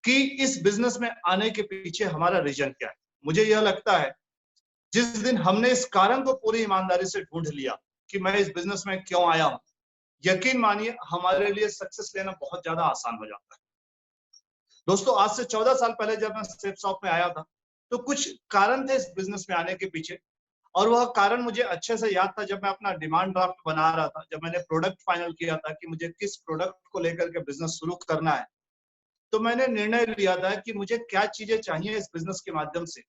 कि इस बिजनेस में आने के पीछे हमारा रीजन क्या है। मुझे यह लगता है जिस दिन हमने इस कारण को पूरी ईमानदारी से ढूंढ लिया कि मैं इस बिजनेस में क्यों आया हूं, यकीन मानिए हमारे लिए सक्सेस लेना बहुत ज्यादा आसान हो जाता है। दोस्तों, आज से 14 साल पहले जब मैं सेफ शॉप में आया था तो कुछ कारण थे इस बिजनेस में आने के पीछे, और वह कारण मुझे अच्छे से याद था। जब मैं अपना डिमांड ड्राफ्ट बना रहा था, जब मैंने प्रोडक्ट फाइनल किया था कि मुझे किस प्रोडक्ट को लेकर के बिजनेस शुरू करना है, तो मैंने निर्णय लिया था कि मुझे क्या चीजें चाहिए इस बिजनेस के माध्यम से,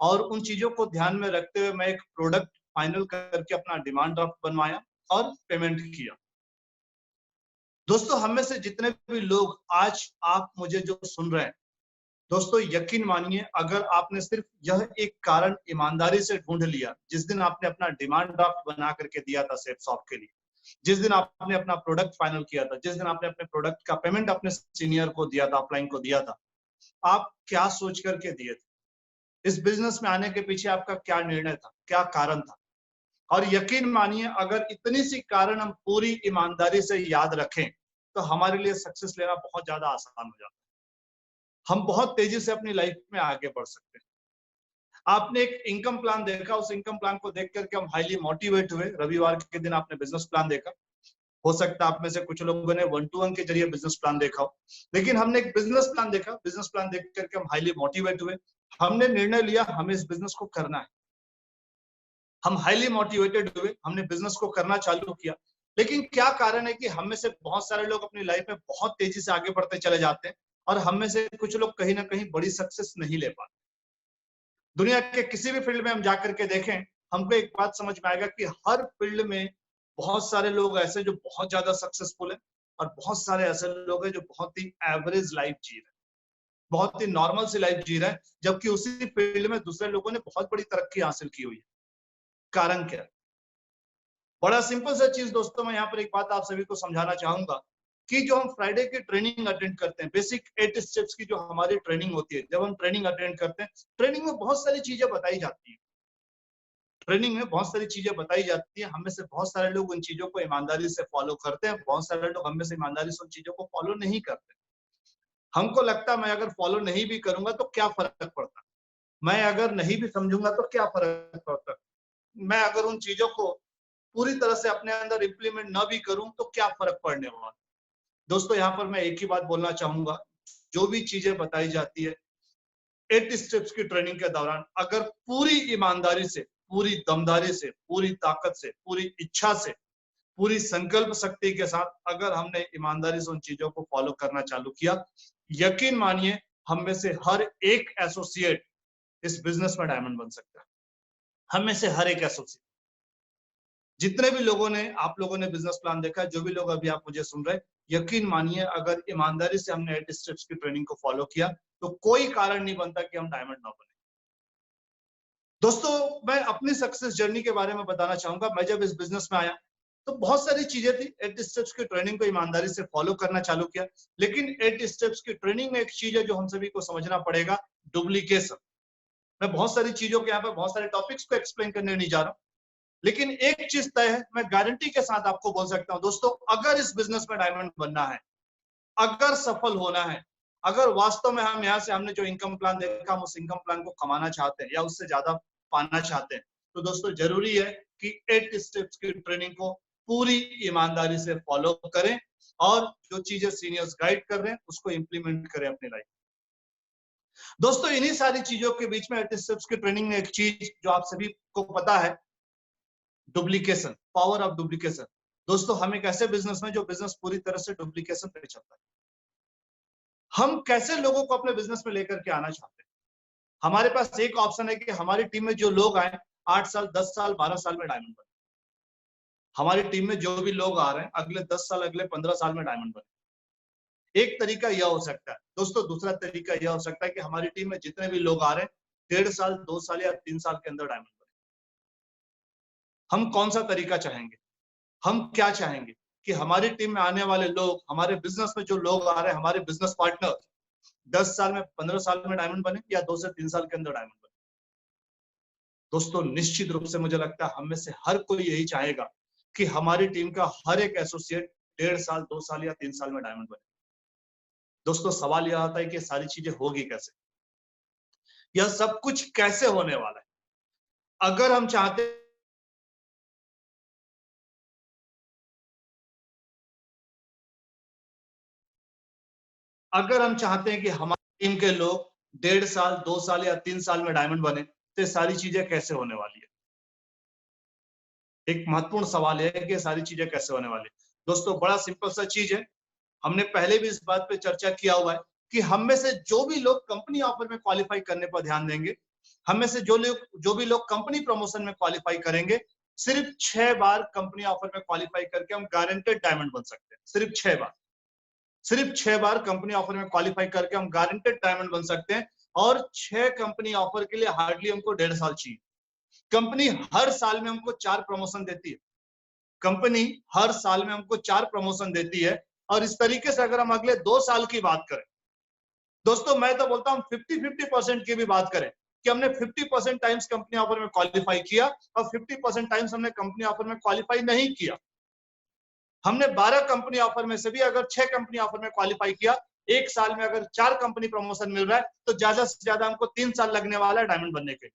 और उन चीजों को ध्यान में रखते हुए मैं एक प्रोडक्ट फाइनल करके अपना डिमांड ड्राफ्ट बनवाया और पेमेंट किया। दोस्तों, हम में से जितने भी लोग आज आप मुझे जो सुन रहे हैं, दोस्तों यकीन मानिए अगर आपने सिर्फ यह एक कारण ईमानदारी से ढूंढ लिया, जिस दिन आपने अपना डिमांड ड्राफ्ट बना करके दिया था सेफ शॉप के लिए, जिस दिन आपने अपना प्रोडक्ट फाइनल किया था, जिस दिन आपने अपने प्रोडक्ट का पेमेंट अपने सीनियर को दिया था, अपलाइन को दिया था, आप क्या सोच करके दिए थे, इस बिजनेस में आने के पीछे आपका क्या निर्णय था, क्या कारण था। और यकीन मानिए अगर इतनी सी कारण हम पूरी ईमानदारी से याद रखें तो हमारे लिए सक्सेस लेना बहुत ज्यादा आसान हो जाता है। हम बहुत तेजी से अपनी लाइफ में आगे बढ़ सकते हैं। आपने एक इनकम प्लान देखा, उस इनकम प्लान को देख करके हम हाईली मोटिवेट हुए। रविवार के दिन आपने बिजनेस प्लान देखा, हो सकता है आप में से कुछ लोगों ने 1-to-1 के जरिए बिजनेस प्लान देखा हो, लेकिन हमने एक बिजनेस प्लान देखा। बिजनेस प्लान देख करके हम हाईली मोटिवेट हुए, हमने निर्णय लिया हमें इस बिजनेस को करना है। हम हाईली मोटिवेटेड हुए, हमने बिजनेस को करना चालू किया। लेकिन क्या कारण है कि हम में से बहुत सारे लोग अपनी लाइफ में बहुत तेजी से आगे बढ़ते चले जाते हैं, और हम में से कुछ लोग कहीं ना कहीं बड़ी सक्सेस नहीं ले पाते। दुनिया के किसी भी फील्ड में हम जाकर के देखें, हमको एक बात समझ में आएगा कि हर फील्ड में बहुत सारे लोग ऐसे जो बहुत ज्यादा सक्सेसफुल हैं, और बहुत सारे ऐसे लोग हैं जो बहुत ही एवरेज लाइफ जी रहे हैं, बहुत ही नॉर्मल सी लाइफ जी रहे हैं, जबकि उसी फील्ड में दूसरे लोगों ने बहुत बड़ी तरक्की हासिल की हुई है। कारण क्या है? बड़ा सिंपल सा चीज दोस्तों, मैं यहाँ पर एक बात आप सभी को समझाना चाहूंगा कि जो हम फ्राइडे की ट्रेनिंग अटेंड करते हैं, बेसिक 8 स्टेप्स की जो हमारी ट्रेनिंग होती है, जब हम ट्रेनिंग अटेंड करते हैं, ट्रेनिंग में बहुत सारी चीजें बताई जाती है। ट्रेनिंग में बहुत सारी चीजें बताई जाती है, हम में से बहुत सारे लोग उन चीजों को ईमानदारी से फॉलो करते हैं, बहुत सारे लोग हम में से ईमानदारी से उन चीजों को फॉलो नहीं करते। हमको लगता है मैं अगर फॉलो नहीं भी करूंगा तो क्या फर्क पड़ता, मैं अगर नहीं भी समझूंगा तो क्या फर्क पड़ता, मैं अगर उन चीजों को पूरी तरह से अपने अंदर इंप्लीमेंट ना भी करूं तो क्या फर्क पड़ने वाला। दोस्तों, यहाँ पर मैं एक ही बात बोलना चाहूंगा, जो भी चीजें बताई जाती है 8 स्टेप्स की ट्रेनिंग के दौरान, अगर पूरी ईमानदारी से, पूरी दमदारी से, पूरी ताकत से, पूरी इच्छा से, पूरी संकल्प शक्ति के साथ अगर हमने ईमानदारी से उन चीजों को फॉलो करना चालू किया, यकीन मानिए हम में से हर एक एसोसिएट इस बिजनेस में डायमंड बन सकता है। हम में से हर एक एसोसिएट, जितने भी लोगों ने, आप लोगों ने बिजनेस प्लान देखा, जो भी लोग अभी आप मुझे सुन रहे, यकीन मानिए अगर ईमानदारी से हमने 8 स्टेप्स की ट्रेनिंग को फॉलो किया तो कोई कारण नहीं बनता कि हम डायमंड ना बने। दोस्तों, मैं अपनी सक्सेस जर्नी के बारे में बताना चाहूंगा। मैं जब इस बिजनेस में आया तो बहुत सारी चीजें थी, 8 स्टेप्स की ट्रेनिंग को ईमानदारी से फॉलो करना चालू किया, लेकिन 8 स्टेप्स की ट्रेनिंग में एक चीज है जो हम सभी को समझना पड़ेगा, डुप्लीकेशन। मैं बहुत सारी चीजों के यहाँ पे बहुत सारे टॉपिक्स को एक्सप्लेन करने नहीं जा रहा, लेकिन एक चीज तय है, मैं गारंटी के साथ आपको बोल सकता हूं दोस्तों, अगर इस बिजनेस में डायमंड बनना है, अगर सफल होना है, अगर वास्तव में हम यहाँ से, हमने जो इनकम प्लान देखा, हम उस इनकम प्लान को कमाना चाहते हैं या उससे ज्यादा पाना चाहते हैं, तो दोस्तों जरूरी है कि 8 स्टेप्स की ट्रेनिंग को पूरी ईमानदारी से फॉलो करें, और जो चीजें सीनियर्स गाइड कर रहे हैं उसको इंप्लीमेंट करें अपनी लाइफ। दोस्तों, इन्हीं सारी चीजों के बीच में 8 स्टेप्स की ट्रेनिंग में एक चीज जो आप सभी को पता है, डुप्लीकेशन, पावर ऑफ डुप्लीकेशन। दोस्तों, हम एक ऐसे बिजनेस में, जो बिजनेस पूरी तरह से डुप्लीकेशन पे चलता है, हम कैसे लोगों को अपने बिजनेस में लेकर के आना चाहते हैं। हमारे पास एक ऑप्शन है कि हमारी टीम में जो लोग आए 8 साल, 10 साल, 12 साल में डायमंड बने। हमारी टीम में जो भी लोग आ रहे हैं अगले 10 साल, अगले 15 साल में डायमंड बने। एक तरीका यह हो सकता है दोस्तों। दूसरा तरीका यह हो सकता है कि हमारी टीम में जितने भी लोग आ रहे हैं 1.5 साल, 2 साल या 3 साल के अंदर डायमंड बने। हम कौन सा तरीका चाहेंगे? हम क्या चाहेंगे कि हमारी टीम में आने वाले लोग, हमारे बिजनेस में जो लोग आ रहे हैं, हमारे बिजनेस पार्टनर 10 साल में, 15 साल में डायमंड बने, या 2 से 3 साल के अंदर डायमंड बने। दोस्तों, निश्चित रूप से मुझे लगता है हम में से हर कोई यही चाहेगा कि हमारी टीम का हर एक एसोसिएट 1.5 साल, 2 साल या 3 साल में डायमंड बने। दोस्तों सवाल यह आता है कि सारी चीजें होगी कैसे, यह सब कुछ कैसे होने वाला है। अगर हम चाहते हैं कि हमारी टीम के लोग 1.5 साल 2 साल या 3 साल में डायमंड बने, तो सारी चीजें कैसे होने वाली है। एक महत्वपूर्ण सवाल है कि सारी चीजें कैसे होने वाली है। दोस्तों बड़ा सिंपल सा चीज है, हमने पहले भी इस बात पे चर्चा किया हुआ है कि हम में से जो भी लोग कंपनी ऑफर में क्वालिफाई करने पर ध्यान देंगे, हम में से जो भी लोग कंपनी प्रमोशन में क्वालिफाई करेंगे, सिर्फ 6 बार कंपनी ऑफर में क्वालिफाई करके हम गारंटेड डायमंड बन सकते हैं। सिर्फ 6 बार कंपनी ऑफर में क्वालिफाई करके हम गारंटेड डायमंड बन सकते हैं। और 6 कंपनी ऑफर के लिए हार्डली हमको 1.5 साल चाहिए। कंपनी हर साल में हमको 4 प्रमोशन देती है। कंपनी हर साल में हमको 4 प्रमोशन देती है। और इस तरीके से अगर हम अगले 2 साल की बात करें, दोस्तों मैं तो बोलता हूं 50-50% की भी बात करें कि हमने 50% टाइम्स कंपनी ऑफर में क्वालिफाई किया और 50% टाइम्स हमने कंपनी ऑफर में क्वालिफाई नहीं किया। हमने 12 कंपनी ऑफर में से भी अगर 6 कंपनी ऑफर में क्वालिफाई किया, एक साल में अगर 4 कंपनी प्रमोशन मिल रहा है, तो ज्यादा से ज्यादा हमको 3 साल लगने वाला है डायमंड बनने के।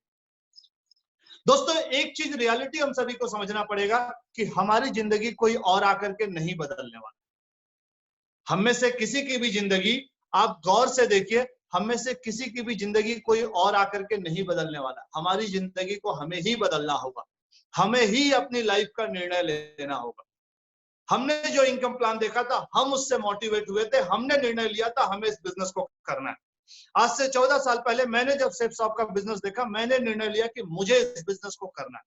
दोस्तों एक चीज रियलिटी हम सभी को समझना पड़ेगा कि हमारी जिंदगी कोई और आकर के नहीं बदलने वाला। हम में से किसी की भी जिंदगी, आप गौर से देखिए, हम में से किसी की भी जिंदगी कोई और आकर के नहीं बदलने वाला। हमारी जिंदगी को हमें ही बदलना होगा, हमें ही अपनी लाइफ का निर्णय लेना होगा। हमने जो इनकम प्लान देखा था, हम उससे मोटिवेट हुए थे, हमने निर्णय लिया था हमें इस बिजनेस को करना है। आज से 14 साल पहले मैंने जब सेफ शॉप का बिजनेस देखा, मैंने निर्णय लिया कि मुझे इस बिजनेस को करना है।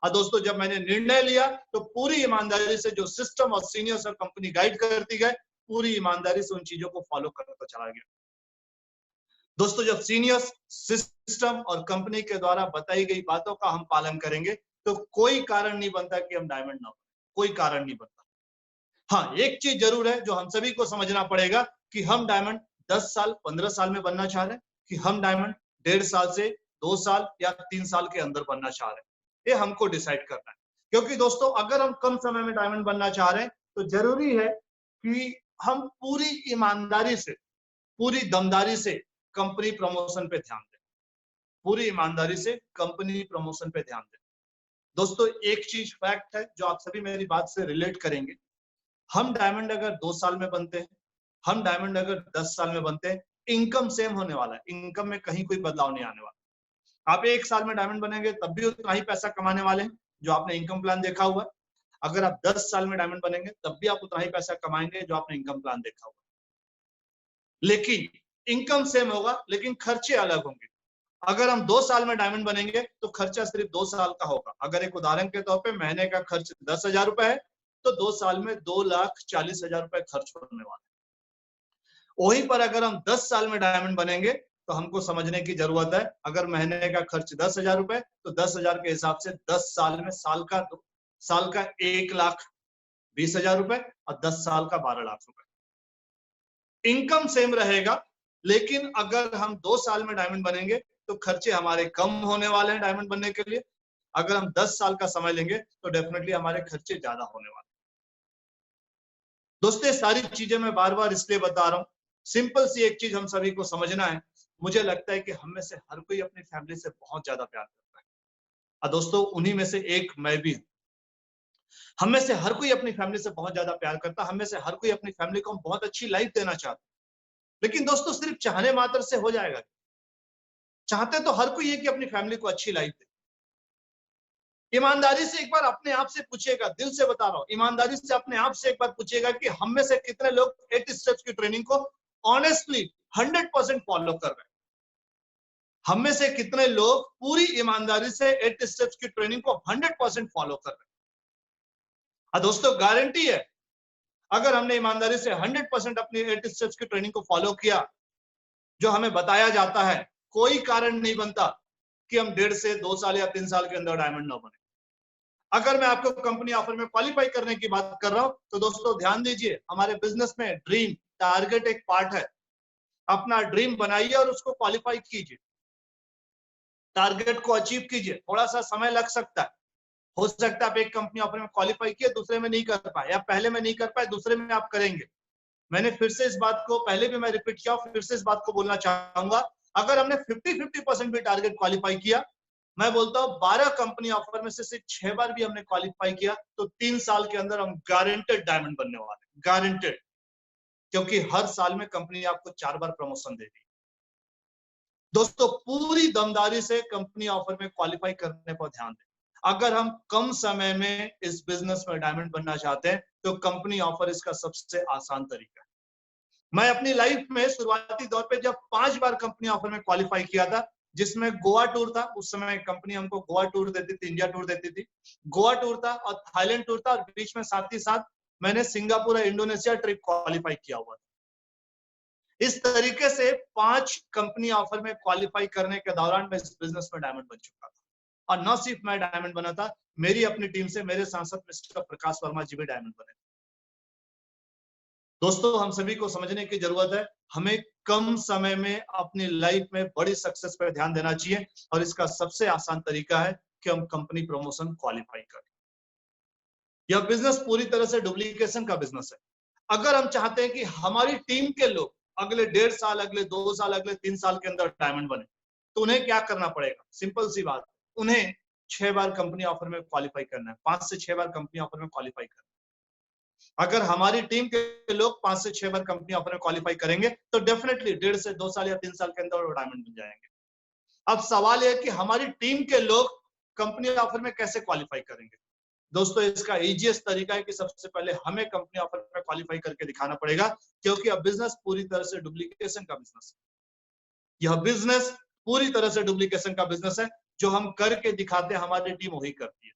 और दोस्तों जब मैंने निर्णय लिया तो पूरी ईमानदारी से जो सिस्टम और सीनियर्स और कंपनी गाइड करती गए, पूरी ईमानदारी से उन चीजों को फॉलो करता चला गया। दोस्तों जब सीनियर्स, सिस्टम और कंपनी के द्वारा बताई गई बातों का हम पालन करेंगे, तो कोई कारण नहीं बनता कि हम डायमंड ना बने, कोई कारण नहीं बनता। हाँ एक चीज जरूर है जो हम सभी को समझना पड़ेगा कि हम डायमंड 10 साल 15 साल में बनना चाह रहे हैं कि हम डायमंड 1.5 साल से 2 साल या 3 साल के अंदर बनना चाह रहे हैं, ये हमको डिसाइड करना है। क्योंकि दोस्तों अगर हम कम समय में डायमंड बनना चाह रहे हैं, तो जरूरी है कि हम पूरी ईमानदारी से, पूरी दमदारी से कंपनी प्रमोशन पे ध्यान दें, पूरी ईमानदारी से कंपनी प्रमोशन पे ध्यान दें। दोस्तों एक चीज फैक्ट है जो आप सभी मेरी बात से रिलेट करेंगे, हम डायमंड अगर 2 साल में बनते हैं, हम डायमंड अगर 10 साल में बनते हैं, इनकम सेम होने वाला है, इनकम में कहीं कोई बदलाव नहीं आने वाला। आप 1 साल में डायमंड बनेंगे तब भी उतना ही पैसा कमाने वाले हैं जो आपने इनकम प्लान देखा हुआ है। अगर आप 10 साल में डायमंड बनेंगे तब भी आप उतना ही पैसा कमाएंगे जो आपने इनकम प्लान देखा हुआ है। लेकिन इनकम सेम होगा, लेकिन खर्चे अलग होंगे। अगर हम 2 साल में डायमंड बनेंगे तो खर्चा सिर्फ 2 साल का होगा। अगर एक उदाहरण के तौर पे महीने का खर्च 10,000 रुपए है, तो 2 साल में 2,40,000 रुपए खर्च होने वाला है। वहीं पर अगर हम 10 साल में डायमंड बनेंगे, तो हमको समझने की जरूरत है, अगर महीने का खर्च 10,000 रुपए, तो 10,000 के हिसाब से 10 साल में साल का 1,20,000 रुपए और 10 साल का 12 लाख रुपए। इनकम सेम रहेगा, लेकिन अगर हम 2 साल में डायमंड बनेंगे तो खर्चे हमारे कम होने वाले हैं डायमंड बनने के लिए। अगर हम 10 साल का समय लेंगे तो डेफिनेटली हमारे खर्चे ज्यादा होने वाले हैं। दोस्तों सारी चीजें मैं बार बार इसलिए बता रहा हूं, सिंपल सी एक चीज हम सभी को समझना है। मुझे लगता है कि हम में से हर कोई अपनी फैमिली से बहुत ज्यादा प्यार करता है, और दोस्तों उन्हीं में से एक मैं भी हूं। हम में से हर कोई अपनी फैमिली से बहुत ज्यादा प्यार करता है, हम में से हर कोई अपनी फैमिली को बहुत अच्छी लाइफ देना चाहता है। लेकिन दोस्तों सिर्फ चाहने मात्र से हो जाएगा? चाहते तो हर कोई है कि अपनी फैमिली को अच्छी लाइफ दे। ईमानदारी से एक बार अपने आप से पूछिएगा, दिल से बता रहा हूं, ईमानदारी से अपने आप से एक बार पूछिएगा कि हम में से कितने लोग 8 स्टेप्स की ट्रेनिंग को ऑनेस्टली 100% फॉलो कर रहे हैं। हम में से कितने लोग पूरी ईमानदारी से 8 स्टेप्स की ट्रेनिंग को 100% फॉलो कर रहे हैं। दोस्तों गारंटी है, अगर हमने ईमानदारी से 100% अपनी 8 स्टेप्स की ट्रेनिंग को फॉलो किया जो हमें बताया जाता है, कोई कारण नहीं बनता कि हम 1.5 से 2 साल या 3 साल के अंदर डायमंड ना बने। अगर मैं आपको कंपनी ऑफर में क्वालिफाई करने की बात कर रहा हूं, तो दोस्तों ध्यान दीजिए, हमारे बिजनेस में ड्रीम, टारगेट एक पार्ट है। अपना ड्रीम बनाइए और उसको क्वालिफाई कीजिए, टारगेट को अचीव कीजिए। थोड़ा सा समय लग सकता है, हो सकता है आप एक कंपनी ऑफर में क्वालिफाई किए, दूसरे में नहीं कर पाए, या पहले में नहीं कर पाए, दूसरे में आप करेंगे। मैंने फिर से इस बात को पहले भी मैं रिपीट किया, फिर से इस बात को बोलना चाहूंगा, अगर हमने 50-50% भी टारगेट क्वालिफाई किया, मैं बोलता हूं 12 कंपनी ऑफर में से सिर्फ 6 बार भी हमने क्वालिफाई किया तो 3 साल के अंदर हम गारंटेड डायमंड बनने वाले, गारंटेड। क्योंकि हर साल में कंपनी आपको 4 बार प्रमोशन देगी। दोस्तों पूरी दमदारी से कंपनी ऑफर में क्वालिफाई करने पर ध्यान दें। अगर हम कम समय में इस बिजनेस में डायमंड बनना चाहते हैं तो कंपनी ऑफर इसका सबसे आसान तरीका है। मैं अपनी लाइफ में शुरुआती दौर पे जब 5 बार कंपनी ऑफर में क्वालिफाई किया था, जिसमें गोवा टूर था, उस समय कंपनी हमको गोवा टूर देती थी, इंडिया टूर देती थी, गोवा टूर था और थाईलैंड टूर था, और बीच में साथ ही साथ मैंने सिंगापुर और इंडोनेशिया ट्रिप क्वालिफाई किया हुआ था। इस तरीके से 5 कंपनी ऑफर में क्वालिफाई करने के दौरान मैं इस बिजनेस में डायमंड बन चुका था। और न सिर्फ मैं डायमंड बना था, मेरी अपनी टीम से मेरे सांसद मिस्टर प्रकाश वर्मा जी भी डायमंड बने। दोस्तों हम सभी को समझने की जरूरत है, हमें कम समय में अपनी लाइफ में बड़ी सक्सेस पर ध्यान देना चाहिए, और इसका सबसे आसान तरीका है कि हम कंपनी प्रमोशन क्वालिफाई करें। यह बिजनेस पूरी तरह से डुप्लीकेशन का बिजनेस है। अगर हम चाहते हैं कि हमारी टीम के लोग अगले 1.5 साल, अगले 2 साल, अगले 3 साल के अंदर डायमंड बने, तो उन्हें क्या करना पड़ेगा? सिंपल सी बात, उन्हें 6 बार कंपनी ऑफर में क्वालिफाई करना है, 5 से 6 बार कंपनी ऑफर में क्वालिफाई करना है। अगर हमारी टीम के लोग 5 से 6 बार कंपनी ऑफर में क्वालिफाई करेंगे तो डेफिनेटली 1.5 से 2 साल या 3 साल के अंदर वो डायमंड बन जाएंगे। अब सवाल यह है कि हमारी टीम के लोग कंपनी ऑफर में कैसे क्वालिफाई करेंगे? दोस्तों इसका इजीएस्ट तरीका है कि सबसे पहले हमें कंपनी ऑफर में क्वालिफाई करके दिखाना पड़ेगा, क्योंकि अब बिजनेस पूरी तरह से डुप्लीकेशन का बिजनेस है। यह बिजनेस पूरी तरह से डुप्लीकेशन का बिजनेस है। जो हम करके दिखाते हैं हमारी टीम वही करती है।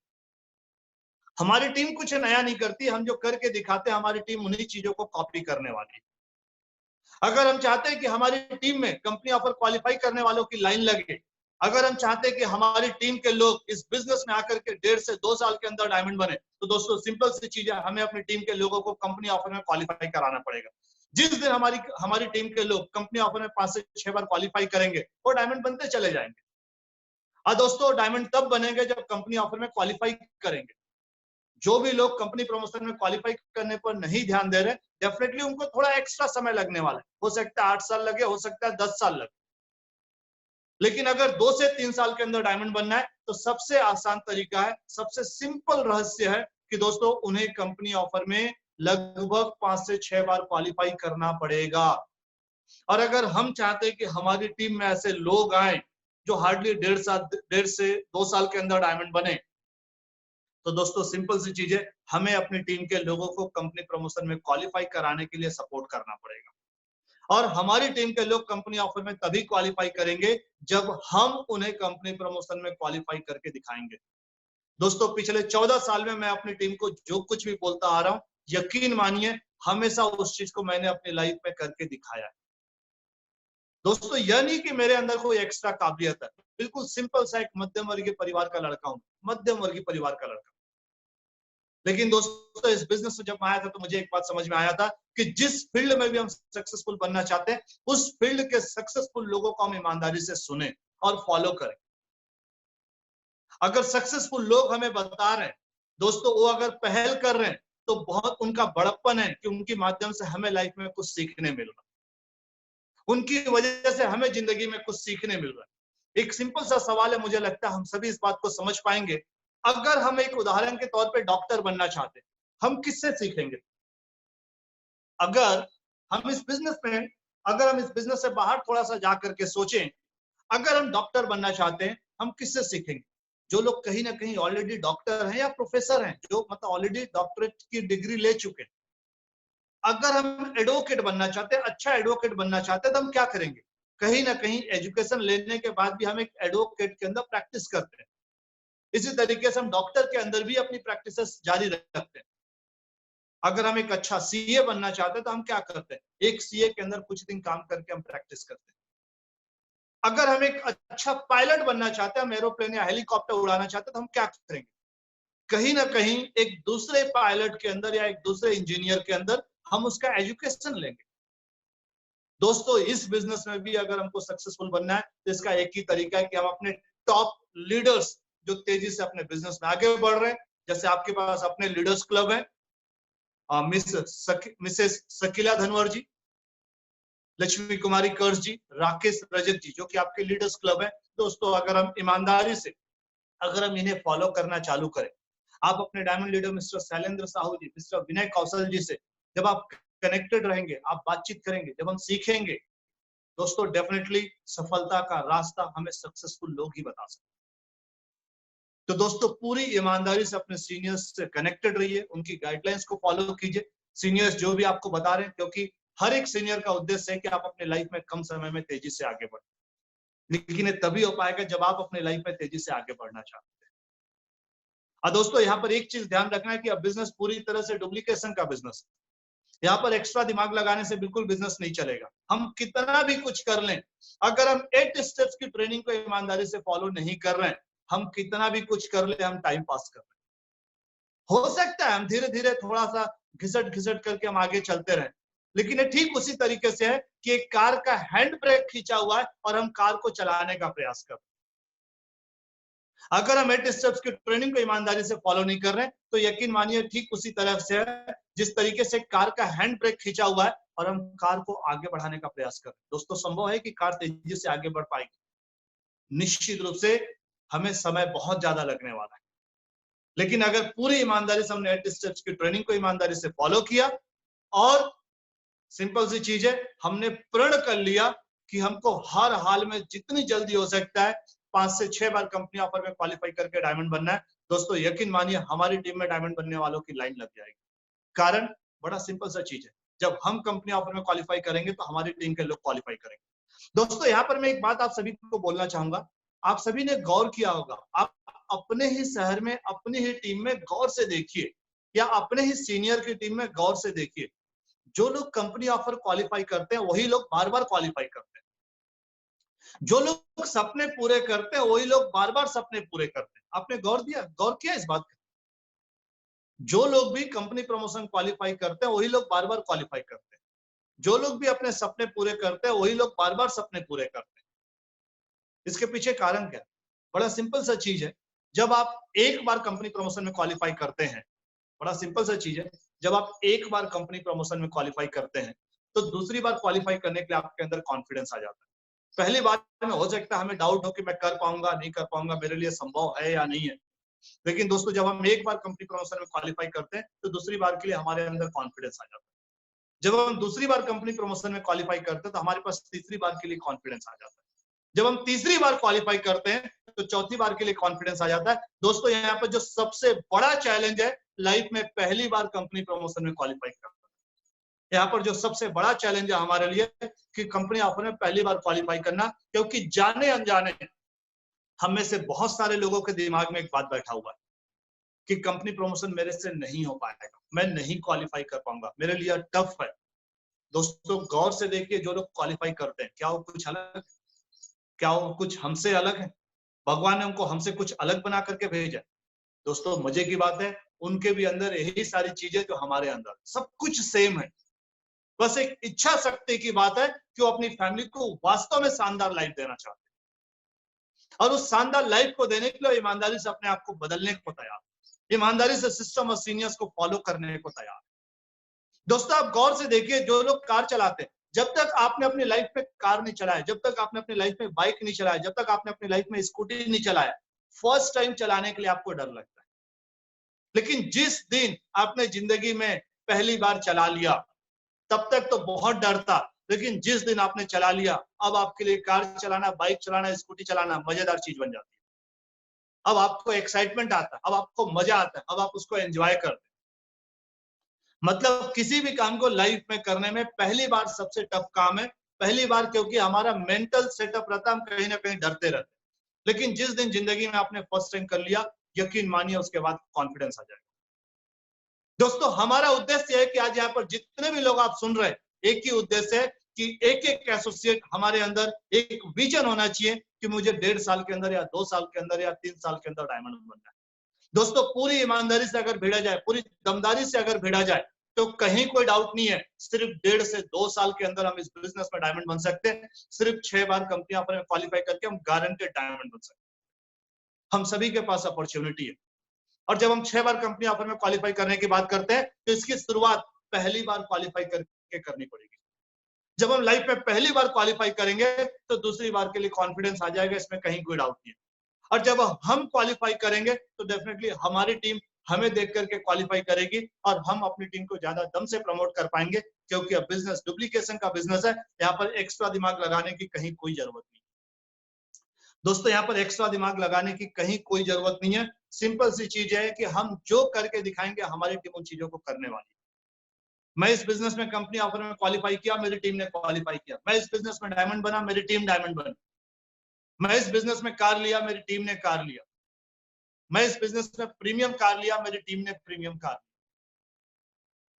हमारी टीम कुछ नया नहीं करती, हम जो करके दिखाते हैं हमारी टीम उन्हीं चीजों को कॉपी करने वाली है। अगर हम चाहते हैं कि हमारी टीम में कंपनी ऑफर क्वालिफाई करने वालों की लाइन लगे, अगर हम चाहते हैं कि हमारी टीम के लोग इस बिजनेस में आकर के 1.5 से 2 साल के अंदर डायमंड बने, तो दोस्तों सिंपल सी चीज है, हमें अपनी टीम के लोगों को कंपनी ऑफर में क्वालिफाई कराना पड़ेगा। जिस दिन हमारी टीम के लोग कंपनी ऑफर में 5 से 6 बार क्वालिफाई करेंगे, वो डायमंड बनते चले जाएंगे। और दोस्तों डायमंड तब बनेंगे जब कंपनी ऑफर में क्वालिफाई करेंगे। जो भी लोग कंपनी प्रमोशन में क्वालिफाई करने पर नहीं ध्यान दे रहे, डेफिनेटली उनको थोड़ा एक्स्ट्रा समय लगने वाला है। हो सकता है 8 साल लगे, हो सकता है 10 साल लगे, लेकिन अगर 2 से 3 साल के अंदर डायमंड बनना है तो सबसे आसान तरीका है, सबसे सिंपल रहस्य है कि दोस्तों उन्हें कंपनी ऑफर में लगभग 5 से 6 बार क्वालिफाई करना पड़ेगा। और अगर हम चाहते हैं कि हमारी टीम में ऐसे लोग आए जो हार्डली 1.5 से 2 साल के अंदर डायमंड बने, तो दोस्तों सिंपल सी चीज है, हमें अपनी टीम के लोगों को कंपनी प्रमोशन में क्वालिफाई कराने के लिए सपोर्ट करना पड़ेगा। और हमारी टीम के लोग कंपनी ऑफर में तभी क्वालिफाई करेंगे जब हम उन्हें कंपनी प्रमोशन में क्वालिफाई करके दिखाएंगे। दोस्तों पिछले 14 साल में मैं अपनी टीम को जो कुछ भी बोलता आ रहा हूं, यकीन मानिए हमेशा उस चीज को मैंने अपनी लाइफ में करके दिखाया है। दोस्तों यह नहीं कि मेरे अंदर कोई एक्स्ट्रा काबिलियत है, बिल्कुल सिंपल सा एक मध्यम वर्गीय परिवार का लड़का हूं, मध्यम वर्गीय परिवार का लड़का। लेकिन दोस्तों इस बिजनेस में जब मैं आया था तो मुझे एक बात समझ में आया था कि जिस फील्ड में भी हम सक्सेसफुल बनना चाहते हैं, उस फील्ड के सक्सेसफुल लोगों को हम ईमानदारी से सुने और फॉलो करें। अगर सक्सेसफुल लोग हमें बता रहे हैं, दोस्तों वो अगर पहल कर रहे हैं, तो बहुत उनका बड़प्पन है कि उनके माध्यम से हमें लाइफ में कुछ सीखने मिल रहा है, उनकी वजह से हमें जिंदगी में कुछ सीखने मिल रहा है। एक सिंपल सा सवाल है, मुझे लगता है हम सभी इस बात को समझ पाएंगे। अगर हम एक उदाहरण के तौर पे डॉक्टर बनना चाहते हैं, हम किससे सीखेंगे? अगर हम इस बिजनेस से बाहर थोड़ा सा जाकर के सोचें, अगर हम डॉक्टर बनना चाहते हैं, हम किससे सीखेंगे? जो लोग कहीं ना कहीं ऑलरेडी डॉक्टर हैं या प्रोफेसर हैं, जो मतलब ऑलरेडी डॉक्टरेट की डिग्री ले चुके हैं। अगर हम एडवोकेट बनना चाहते हैं, अच्छा एडवोकेट बनना चाहते हैं, तो हम क्या करेंगे? कहीं ना कहीं एजुकेशन लेने के बाद भी हम एक एडवोकेट के अंदर प्रैक्टिस करते हैं। इसी तरीके से हम डॉक्टर के अंदर भी अपनी प्रैक्टिस जारी रखते हैं। अगर हम एक अच्छा सीए बनना चाहते हैं तो हम क्या करते हैं? एक सीए के अंदर कुछ दिन काम करके हम प्रैक्टिस करते हैं। अगर हम एक अच्छा पायलट बनना चाहते हैं, हम एरोप्लेन या हेलीकॉप्टर उड़ाना चाहते हैं, तो हम क्या करेंगे? कहीं ना कहीं एक दूसरे पायलट के अंदर या एक दूसरे इंजीनियर के अंदर हम उसका एजुकेशन लेंगे। दोस्तों इस बिजनेस में भी अगर हमको सक्सेसफुल बनना है तो इसका एक ही तरीका है कि हम अपने टॉप लीडर्स जो तेजी से अपने बिजनेस में आगे बढ़ रहे हैं, जैसे आपके पास अपने लीडर्स क्लब है, मिसेस शकीला धनवर जी, लक्ष्मी कुमारी कर्ज जी, राकेश रजक जी, जो कि आपके लीडर्स क्लब है। दोस्तों अगर हम ईमानदारी से अगर हम इन्हें फॉलो करना चालू करें, आप अपने diamond leader mister Shailendra Sahu ji, mister Vinay Kaushal ji से जब आप कनेक्टेड रहेंगे, आप बातचीत करेंगे, जब हम सीखेंगे, दोस्तों डेफिनेटली सफलता का रास्ता हमें सक्सेसफुल लोग ही बता सकते हैं। तो दोस्तों पूरी ईमानदारी से अपने सीनियर्स से कनेक्टेड रहिए, उनकी गाइडलाइंस को फॉलो कीजिए। सीनियर्स जो भी आपको बता रहे हैं, क्योंकि हर एक सीनियर का उद्देश्य है कि आप अपने लाइफ में कम समय में तेजी से आगे बढ़े, लेकिन ये तभी हो पाएगा जब आप अपने लाइफ में तेजी से आगे बढ़ना चाहते हैं। और दोस्तों यहाँ पर एक चीज ध्यान रखना है कि अब बिजनेस पूरी तरह से डुप्लीकेशन का बिजनेस है। यहाँ पर एक्स्ट्रा दिमाग लगाने से बिल्कुल बिजनेस नहीं चलेगा। हम कितना भी कुछ कर लें, अगर हम 8 स्टेप्स की ट्रेनिंग को ईमानदारी से फॉलो नहीं कर रहे हैं, हम कितना भी कुछ कर ले, हम टाइम पास कर रहे हैं। हो सकता है हम धीरे धीरे थोड़ा सा घिसट घिसट करके हम आगे चलते रहें, लेकिन ये ठीक उसी तरीके से है कि एक कार का हैंड ब्रेक खींचा हुआ है और हम कार को चलाने का प्रयास कर रहे हैं। अगर हम 8 स्टेप्स की ट्रेनिंग को ईमानदारी से फॉलो नहीं कर रहे हैं, तो यकीन मानिए ठीक उसी तरह से है जिस तरीके से कार का हैंड ब्रेक खींचा हुआ है और हम कार को आगे बढ़ाने का प्रयास कर रहे हैं। दोस्तों संभव है कि कार तेजी से आगे बढ़ पाएगी, निश्चित रूप से हमें समय बहुत ज्यादा लगने वाला है, लेकिन अगर पूरी ईमानदारी से हमने 8 स्टेप्स की ट्रेनिंग को ईमानदारी से फॉलो किया और सिंपल सी चीज है, हमने प्रण कर लिया कि हमको हर हाल में जितनी जल्दी हो सकता है 5 से 6 बार कंपनी ऑफर में क्वालिफाई करके डायमंड बनना है। दोस्तों यकीन मानिए हमारी टीम में डायमंड बनने वालों की लाइन लग जाएगी। कारण बड़ा सिंपल सा चीज है, जब हम कंपनी ऑफर में क्वालिफाई करेंगे तो हमारी टीम के लोग क्वालिफाई करेंगे। दोस्तों यहाँ पर मैं एक बात आप सभी को बोलना चाहूंगा, आप सभी ने गौर किया होगा, आप अपने ही शहर में अपनी ही टीम में गौर से देखिए या अपने ही सीनियर की टीम में गौर से देखिए, जो लोग कंपनी ऑफर क्वालिफाई करते हैं वही लोग बार बार क्वालिफाई करते हैं, जो लोग सपने पूरे करते हैं वही लोग बार बार सपने पूरे करते हैं। आपने गौर किया इस बात का? जो लोग भी कंपनी प्रमोशन क्वालिफाई करते हैं वही लोग बार बार क्वालिफाई करते हैं, जो लोग भी अपने सपने पूरे करते हैं वही लोग बार बार सपने पूरे करते हैं। इसके पीछे कारण क्या? बड़ा सिंपल सा चीज है, जब आप एक बार कंपनी प्रमोशन में क्वालिफाई करते हैं, बड़ा सिंपल सा चीज है, जब आप एक बार कंपनी प्रमोशन में क्वालिफाई करते हैं तो दूसरी बार क्वालिफाई करने के लिए आपके अंदर कॉन्फिडेंस आ जाता है। पहली बार में हो सकता है हमें डाउट हो कि मैं कर पाऊंगा नहीं कर पाऊंगा, मेरे लिए संभव है या नहीं है, लेकिन दोस्तों जब हम एक बार कंपनी प्रमोशन में क्वालिफाई करते हैं तो दूसरी बार के लिए हमारे अंदर कॉन्फिडेंस आ जाता है। जब हम दूसरी बार कंपनी प्रमोशन में क्वालिफाई करते हैं तो हमारे पास तीसरी बार के लिए कॉन्फिडेंस आ जाता है। जब हम तीसरी बार क्वालिफाई करते हैं तो चौथी बार के लिए कॉन्फिडेंस आ जाता है। दोस्तों यहाँ पर जो सबसे बड़ा चैलेंज है लाइफ में पहली बार कंपनी प्रमोशन में क्वालिफाई करना, यहाँ पर जो सबसे बड़ा चैलेंज है हमारे लिए कि कंपनी ऑफर में पहली बार क्वालिफाई करना, क्योंकि जाने अनजाने हम में से बहुत सारे लोगों के दिमाग में एक बात बैठा हुआ है कि कंपनी प्रमोशन मेरे से नहीं हो पाएगा, मैं नहीं क्वालिफाई कर पाऊंगा, मेरे लिए टफ है। दोस्तों गौर से देखिए, जो लोग क्वालिफाई करते हैं क्या वो कुछ अलग है? क्या वो कुछ हमसे अलग है? भगवान ने उनको हमसे कुछ अलग बना करके भेजा? दोस्तों मजे की बात है, उनके भी अंदर यही सारी चीजें जो हमारे अंदर, सब कुछ सेम है। बस एक इच्छा शक्ति की बात है कि वो अपनी फैमिली को वास्तव में शानदार लाइफ देना चाहते हैं, और उस शानदार लाइफ को देने के लिए ईमानदारी से अपने आप को बदलने को तैयार, ईमानदारी से सिस्टम और सीनियर्स को फॉलो करने को तैयार। दोस्तों आप गौर से देखिए, जो लोग कार चलाते हैं, जब तक आपने अपनी लाइफ में कार नहीं चलाया, जब तक आपने अपनी लाइफ में बाइक नहीं चलाया, जब तक आपने अपनी लाइफ में स्कूटी नहीं चलाया, फर्स्ट टाइम चलाने के लिए आपको डर लगता है। लेकिन जिस दिन आपने जिंदगी में पहली बार चला लिया, तब तक तो बहुत डर था, लेकिन जिस दिन आपने चला लिया, अब आपके लिए कार चलाना, बाइक चलाना, स्कूटी चलाना मजेदार चीज बन जाती है। अब आपको एक्साइटमेंट आता है, अब आपको मजा आता है, अब आप उसको एंजॉय करते हैं। मतलब किसी भी काम को लाइफ में करने में पहली बार सबसे टफ काम है, पहली बार, क्योंकि हमारा मेंटल सेटअप रहता है, हम कहीं ना कहीं डरते रहते हैं। लेकिन जिस दिन जिंदगी में आपने फर्स्ट टाइम कर लिया, यकीन मानिए उसके बाद कॉन्फिडेंस आ जाएगा। दोस्तों हमारा उद्देश्य है कि आज यहाँ पर जितने भी लोग आप सुन रहे हैं, एक ही उद्देश्य है कि एक एक एसोसिएट हमारे अंदर एक विजन होना चाहिए कि मुझे 1.5 साल के अंदर या 2 साल के अंदर या 3 साल के अंदर डायमंड बनना है। दोस्तों पूरी ईमानदारी से अगर भिड़ा जाए, पूरी दमदारी से अगर भिड़ा जाए, तो कहीं कोई डाउट नहीं है, सिर्फ 1.5 से 2 साल के अंदर हम इस बिजनेस में डायमंड बन सकते हैं। सिर्फ 6 बार कंपनी ऑफर में क्वालिफाई करके हम गारंटेड डायमंड बन सकते हैं। हम सभी के पास अपॉर्चुनिटी है, और जब हम 6 बार कंपनी ऑफर में क्वालिफाई करने की बात करते हैं तो इसकी शुरुआत पहली बार क्वालिफाई करके करनी पड़ेगी। जब हम लाइफ में पहली बार क्वालिफाई करेंगे तो दूसरी बार के लिए कॉन्फिडेंस आ जाएगा, इसमें कहीं कोई डाउट नहीं है। और जब हम क्वालिफाई करेंगे तो डेफिनेटली हमारी टीम हमें देख करके क्वालिफाई करेगी और हम अपनी टीम को ज्यादा दम से प्रमोट कर पाएंगे, क्योंकि अब बिजनेस डुप्लीकेशन का बिजनेस है। यहाँ पर एक्स्ट्रा दिमाग लगाने की कहीं कोई जरूरत नहीं दोस्तों, यहाँ पर एक्स्ट्रा दिमाग लगाने की कहीं कोई जरूरत नहीं है। सिंपल सी चीज है कि हम जो करके दिखाएंगे हमारी टीम उन चीजों को करने वाली है। मैं इस बिजनेस में कंपनी ऑफर में क्वालिफाई किया, मेरी टीम ने क्वालिफाई किया। मैं इस बिजनेस में डायमंड बना, मेरी टीम डायमंड बनी। मैं इस बिजनेस में कार लिया, मेरी टीम ने कार लिया। मैं इस बिजनेस में प्रीमियम कार लिया, मेरी टीम ने प्रीमियम कार लिया।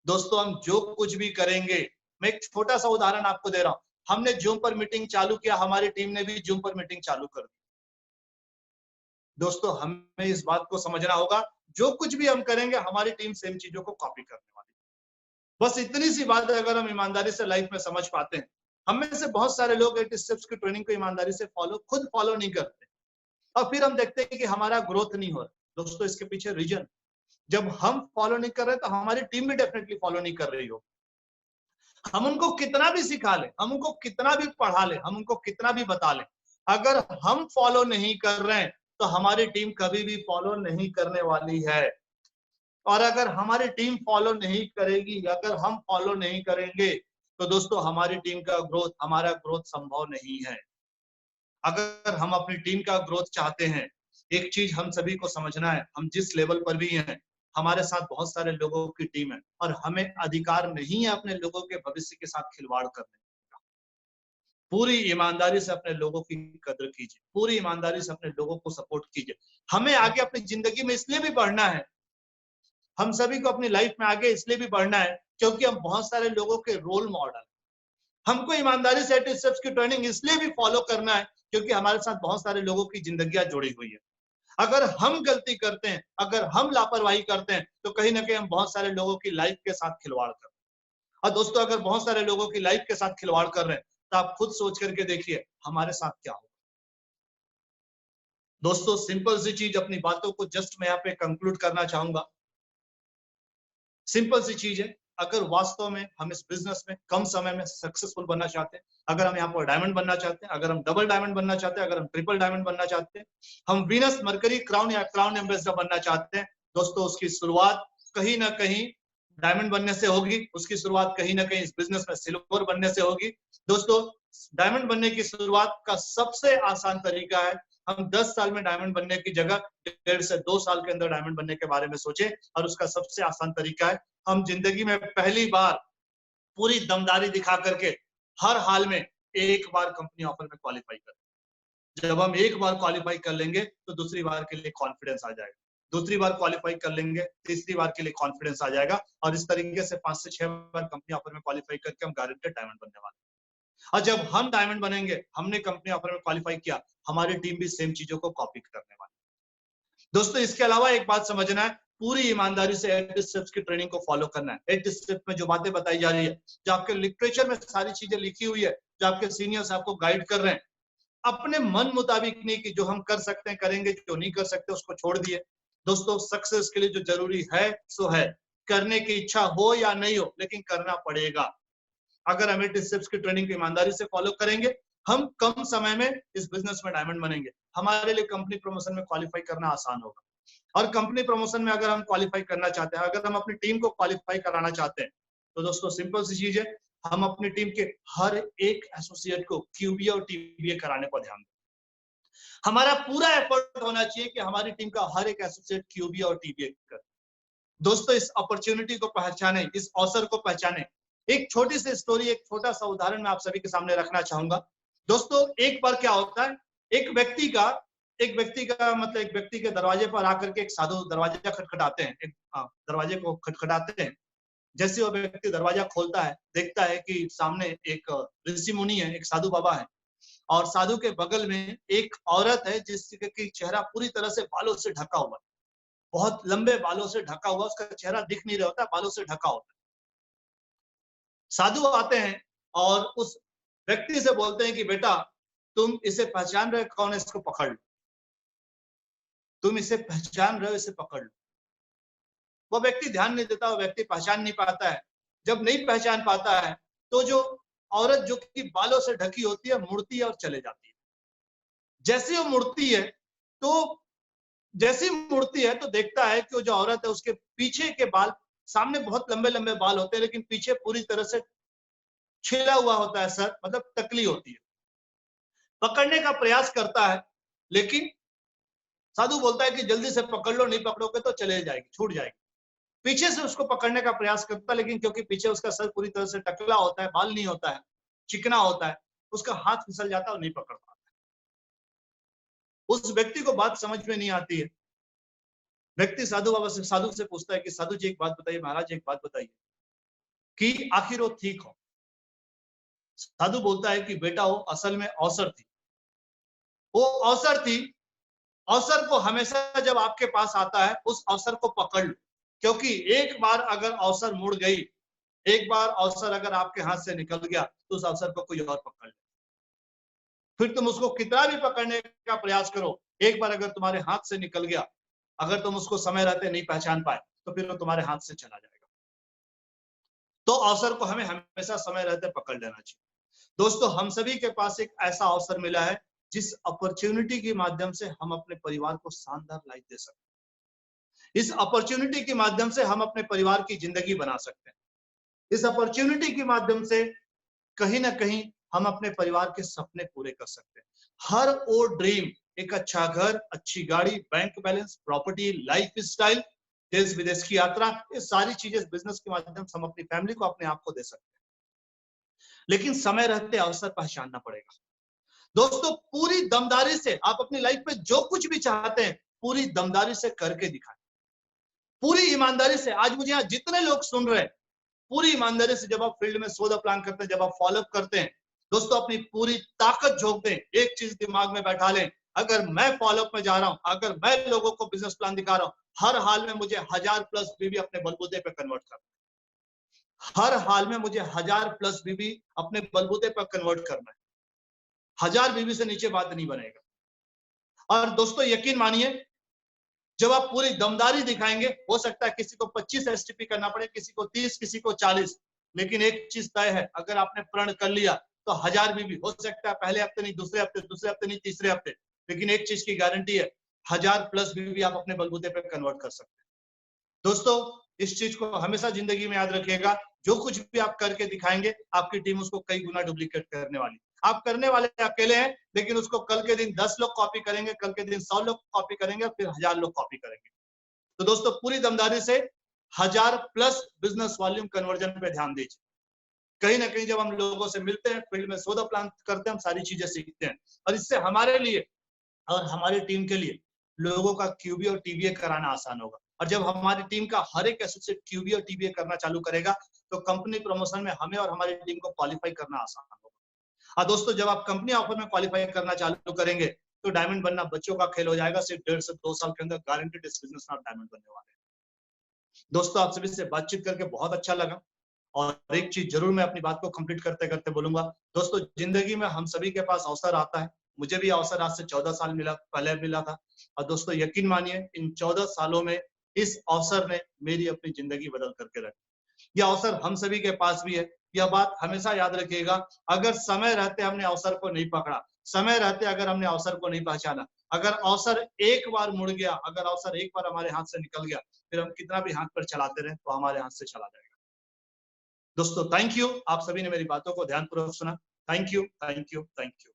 दोस्तों, हम जो कुछ भी करेंगे, मैं एक छोटा सा उदाहरण आपको दे रहा हूं। हमने जूम पर मीटिंग चालू किया, हमारी टीम ने भी जूम पर मीटिंग चालू कर दी। दोस्तों, हमें इस बात को समझना होगा, जो कुछ भी हम करेंगे हमारी टीम सेम चीजों को कॉपी करने वाली है। बस इतनी सी बात है, अगर हम ईमानदारी से लाइफ में समझ पाते हैं। हम में से बहुत सारे लोग 8 स्टेप्स की ट्रेनिंग को ईमानदारी से खुद फॉलो नहीं करते, और फिर हम देखते हैं कि हमारा ग्रोथ नहीं हो रहा। दोस्तों, इसके पीछे रीजन, जब हम फॉलो नहीं कर रहे तो हमारी टीम भी डेफिनेटली फॉलो नहीं कर रही हो। हम उनको कितना भी सिखा ले, हम उनको कितना भी पढ़ा ले, हम उनको कितना भी बता ले, अगर हम फॉलो नहीं कर रहे हैं तो हमारी टीम कभी भी फॉलो नहीं करने वाली है। और अगर हमारी टीम फॉलो नहीं करेगी, अगर हम फॉलो नहीं करेंगे, तो दोस्तों हमारी टीम का ग्रोथ, हमारा ग्रोथ संभव नहीं है। अगर हम अपनी टीम का ग्रोथ चाहते हैं, एक चीज हम सभी को समझना है, हम जिस लेवल पर भी हैं, हमारे साथ बहुत सारे लोगों की टीम है और हमें अधिकार नहीं है अपने लोगों के भविष्य के साथ खिलवाड़ करने का। पूरी ईमानदारी से अपने लोगों की कदर कीजिए, पूरी ईमानदारी से अपने लोगों को सपोर्ट कीजिए। हमें आगे अपनी जिंदगी में इसलिए भी बढ़ना है, हम सभी को अपनी लाइफ में आगे इसलिए भी बढ़ना है क्योंकि हम बहुत सारे लोगों के रोल मॉडल। हमको ईमानदारी से 8 स्टेप्स की ट्रेनिंग इसलिए भी फॉलो करना है क्योंकि हमारे साथ बहुत सारे लोगों की जिंदगियां जुड़ी हुई है। अगर हम गलती करते हैं, अगर हम लापरवाही करते हैं, तो कहीं ना कहीं हम बहुत सारे लोगों की लाइफ के साथ खिलवाड़ कर रहे हैं। और दोस्तों, अगर बहुत सारे लोगों की लाइफ के साथ खिलवाड़ कर रहे हैं तो आप खुद सोच करके देखिए हमारे साथ क्या होगा। दोस्तों, सिंपल सी चीज, अपनी बातों को जस्ट मैं यहाँ पे कंक्लूड करना चाहूंगा। सिंपल सी चीज है, अगर वास्तव में हम इस बिजनेस में कम समय में सक्सेसफुल बनना चाहते हैं, अगर हम यहाँ पर डायमंड बनना चाहते हैं, अगर हम डबल डायमंड बनना चाहते हैं, अगर हम ट्रिपल डायमंड बनना चाहते हैं, हम वीनस मरकरी क्राउन या क्राउन एम्बेसडर बनना चाहते हैं, दोस्तों उसकी शुरुआत कहीं ना कहीं डायमंड बनने से होगी। उसकी शुरुआत कहीं ना कहीं इस बिजनेस में सिल्वर बनने से होगी। दोस्तों, डायमंड बनने की शुरुआत का सबसे आसान तरीका है, हम 10 साल में डायमंड बनने की जगह 1.5 से 2 साल के अंदर डायमंड बनने के बारे में सोचें। और उसका सबसे आसान तरीका है, हम जिंदगी में पहली बार पूरी दमदारी दिखा करके हर हाल में एक बार कंपनी ऑफर में क्वालिफाई करें। जब हम एक बार क्वालिफाई कर लेंगे तो दूसरी बार के लिए कॉन्फिडेंस आ जाएगा, दूसरी बार क्वालिफाई कर लेंगे, तीसरी बार के लिए कॉन्फिडेंस आ जाएगा, और इस तरीके से 5 से 6 बार कंपनी ऑफर में क्वालिफाई करके हम गारंटेड डायमंड बनने वाले हैं। और जब हम डायमंड बनेंगे, हमने कंपनी ऑफर में क्वालिफाई किया, हमारी टीम भी सेम चीजों को कॉपी करने वाली है। दोस्तों, इसके अलावा एक बात समझना है, पूरी ईमानदारी से 8 स्टेप्स की ट्रेनिंग को फॉलो करना है। 8 स्टेप में जो बातें बताई जा रही है, जो आपके लिटरेचर में सारी चीजें लिखी हुई है, जो आपके सीनियर्स आपको गाइड कर रहे हैं, अपने मन मुताबिक नहीं, कि जो हम कर सकते हैं करेंगे, जो नहीं कर सकते उसको छोड़ दिए। दोस्तों, सक्सेस के लिए जो जरूरी है सो है, करने की इच्छा हो या नहीं हो, लेकिन करना पड़ेगा। अगर हम 8 स्टेप्स की ट्रेनिंग को ईमानदारी से फॉलो करेंगे, हम कम समय में इस बिजनेस में डायमंड बनेंगे। हमारे लिए कंपनी प्रमोशन में क्वालिफाई करना आसान होगा। और कंपनी प्रमोशन में अगर हम क्वालिफाई करना चाहते हैं, अगर हम अपनी टीम को क्वालिफाई कराना चाहते हैं, तो दोस्तों सिंपल सी चीज है, हम अपनी टीम के हर एक एसोसिएट को क्यूबीए और टीबीए कराने पर ध्यान दें। हमारा पूरा एफर्ट होना चाहिए कि हमारी टीम का हर एक एसोसिएट क्यूबीए और टीबीए करे। दोस्तों, इस अपॉर्चुनिटी को पहचाने, इस अवसर को पहचाने। एक छोटी सी स्टोरी, एक छोटा सा उदाहरण मैं आप सभी के सामने रखना चाहूंगा। दोस्तों, एक बार क्या होता है, एक व्यक्ति के दरवाजे पर आकर के एक साधु दरवाजा खटखटाते हैं, दरवाजे को खटखटाते हैं। जैसे वो व्यक्ति दरवाजा खोलता है, देखता है कि सामने एक ऋषि मुनि है, एक साधु बाबा है, और साधु के बगल में एक औरत है जिसकी चेहरा पूरी तरह से बालों से ढका हुआ है, बहुत लंबे बालों से ढका हुआ, उसका चेहरा दिख नहीं रहा होता, बालों से ढका होता है। साधु आते हैं और उस व्यक्ति से बोलते हैं कि बेटा, तुम इसे पहचान रहे कौन है, इसको पकड़ लो। तुम इसे पहचान रहे हो, इसे पकड़ लो। वो व्यक्ति ध्यान नहीं देता, वो व्यक्ति पहचान नहीं पाता है। जब नहीं पहचान पाता है तो जो औरत जो कि बालों से ढकी होती है मुड़ती है और चले जाती है। जैसे वो मुड़ती है तो जैसी मुड़ती है तो देखता है कि वो जो औरत है उसके पीछे के बाल, सामने बहुत लंबे लंबे बाल होते हैं लेकिन पीछे पूरी तरह से छिला हुआ होता है सर, मतलब टकली होती है। पकड़ने का प्रयास करता है लेकिन साधु बोलता है कि जल्दी से पकड़ लो, नहीं पकड़ोगे तो चले जाएगी, छूट जाएगी। पीछे से उसको पकड़ने का प्रयास करता है लेकिन क्योंकि पीछे उसका सर पूरी तरह से टकला होता है, बाल नहीं होता है, चिकना होता है, उसका हाथ फिसल जाता है और नहीं पकड़ पाता। उस व्यक्ति को बात समझ में नहीं आती है। व्यक्ति साधु से पूछता है कि साधु जी एक बात बताइए, महाराज एक बात बताइए कि आखिर वो ठीक हो। साधु बोलता है कि बेटा वो असल में अवसर थी, वो अवसर थी। अवसर को हमेशा जब आपके पास आता है उस अवसर को पकड़ लो, क्योंकि एक बार अगर अवसर मुड़ गई, एक बार अवसर अगर आपके हाथ से निकल गया तो उस अवसर को कोई और पकड़ ले। फिर तुम उसको कितना भी पकड़ने का प्रयास करो, एक बार अगर तुम्हारे हाथ से निकल गया, अगर तुम उसको समय रहते नहीं पहचान पाए तो फिर वो तुम्हारे हाथ से चला जाएगा। तो अवसर को हमें हमेशा समय रहते पकड़ लेना चाहिए। दोस्तों, हम सभी के पास एक ऐसा अवसर मिला है जिस अपॉर्चुनिटी के माध्यम से हम अपने परिवार को शानदार लाइफ दे सकते हैं। इस अपॉर्चुनिटी के माध्यम से हम अपने परिवार की जिंदगी बना सकते हैं। इस अपॉर्चुनिटी के माध्यम से कहीं ना कहीं हम अपने परिवार के सपने पूरे कर सकते हैं। हर वो ड्रीम, एक अच्छा घर, अच्छी गाड़ी, bank balance, property, life style, देश विदेश की यात्रा, ये सारी चीजें बिजनेस के माध्यम से हम अपनी फैमिली को, अपने आप को दे सकते हैं। लेकिन समय रहते अवसर पहचानना पड़ेगा। दोस्तों, पूरी दमदारी से आप अपनी लाइफ में जो कुछ भी चाहते हैं पूरी दमदारी से करके दिखाएं, पूरी ईमानदारी से। आज मुझे यहाँ जितने लोग सुन रहे हैं, पूरी ईमानदारी से जब आप फील्ड में सौदा प्लान करते हैं, जब आप फॉलोअप करते हैं, दोस्तों अपनी पूरी ताकत झोंक दें। एक चीज दिमाग में बैठा लें, अगर मैं फॉलोअप में जा रहा हूं, अगर मैं लोगों को बिजनेस प्लान दिखा रहा हूं, हर हाल में मुझे 1000 प्लस बीवी अपने बलबूते पे कन्वर्ट करना है। हर हाल में मुझे 1000 प्लस बीवी अपने बलबूते पर कन्वर्ट करना है। 1000 बीवी से नीचे बात नहीं बनेगा। और दोस्तों यकीन मानिए, जब आप पूरी दमदारी दिखाएंगे, हो सकता है किसी को 25 एसटीपी करना पड़े, किसी को 30, किसी को 40, लेकिन एक चीज तय है, अगर आपने प्रण कर लिया तो 1000 भी हो सकता है पहले हफ्ते नहीं, दूसरे हफ्ते नहीं, तीसरे हफ्ते, लेकिन एक चीज की गारंटी है, 1000 प्लस भी आप अपने बलबूते पे कन्वर्ट कर सकते हैं। दोस्तों, इस चीज को हमेशा जिंदगी में याद रखिएगा, जो कुछ भी आप करके दिखाएंगे आपकी टीम उसको कई गुना डुप्लीकेट करने वाली। आप करने वाले अकेले हैं, लेकिन उसको कल के दिन 10 लोग कॉपी करेंगे, कल के दिन 100 लोग कॉपी करेंगे, फिर 1000 लोग कॉपी करेंगे। तो दोस्तों, पूरी दमदारी से 1000 प्लस बिजनेस वॉल्यूम कन्वर्जन पे ध्यान दीजिए। कहीं ना कहीं जब हम लोगों से मिलते हैं, फील्ड में सौदा प्लान करते हैं, हम सारी चीजें सीखते हैं, और इससे हमारे लिए और हमारी टीम के लिए लोगों का क्यूबी और टीबीए कराना आसान होगा। और जब हमारी टीम का हर एक एसोसिएट क्यूबी और टीबीए करना चालू करेगा तो कंपनी प्रमोशन में हमें और हमारी टीम को क्वालिफाई करना आसान होगा। और दोस्तों, जब आप कंपनी ऑफर में क्वालिफाई करना चालू करेंगे तो डायमंड बनना बच्चों का खेल हो जाएगा। सिर्फ 1.5 से 2 साल के अंदर गारंटेड इस बिजनेस में आप डायमंड बनने वाले हैं। दोस्तों, आप सभी से बातचीत करके बहुत अच्छा लगा, और एक चीज जरूर मैं अपनी बात को कंप्लीट करते करते बोलूंगा। दोस्तों, जिंदगी में हम सभी के पास अवसर आता है। मुझे भी अवसर आज से 14 साल पहले मिला था, और दोस्तों यकीन मानिए, इन 14 सालों में इस अवसर ने मेरी अपनी जिंदगी बदल करके रखी। यह अवसर हम सभी के पास भी है। यह बात हमेशा याद रखिएगा, अगर समय रहते हमने अवसर को नहीं पकड़ा, समय रहते अगर हमने अवसर को नहीं पहचाना, अगर अवसर एक बार मुड़ गया, अगर अवसर एक बार हमारे हाथ से निकल गया, फिर हम कितना भी हाथ पर चलाते रहे तो हमारे हाथ से चला जाएगा। दोस्तों, थैंक यू, आप सभी ने मेरी बातों को ध्यानपूर्वक सुना। Thank you, thank you, thank you.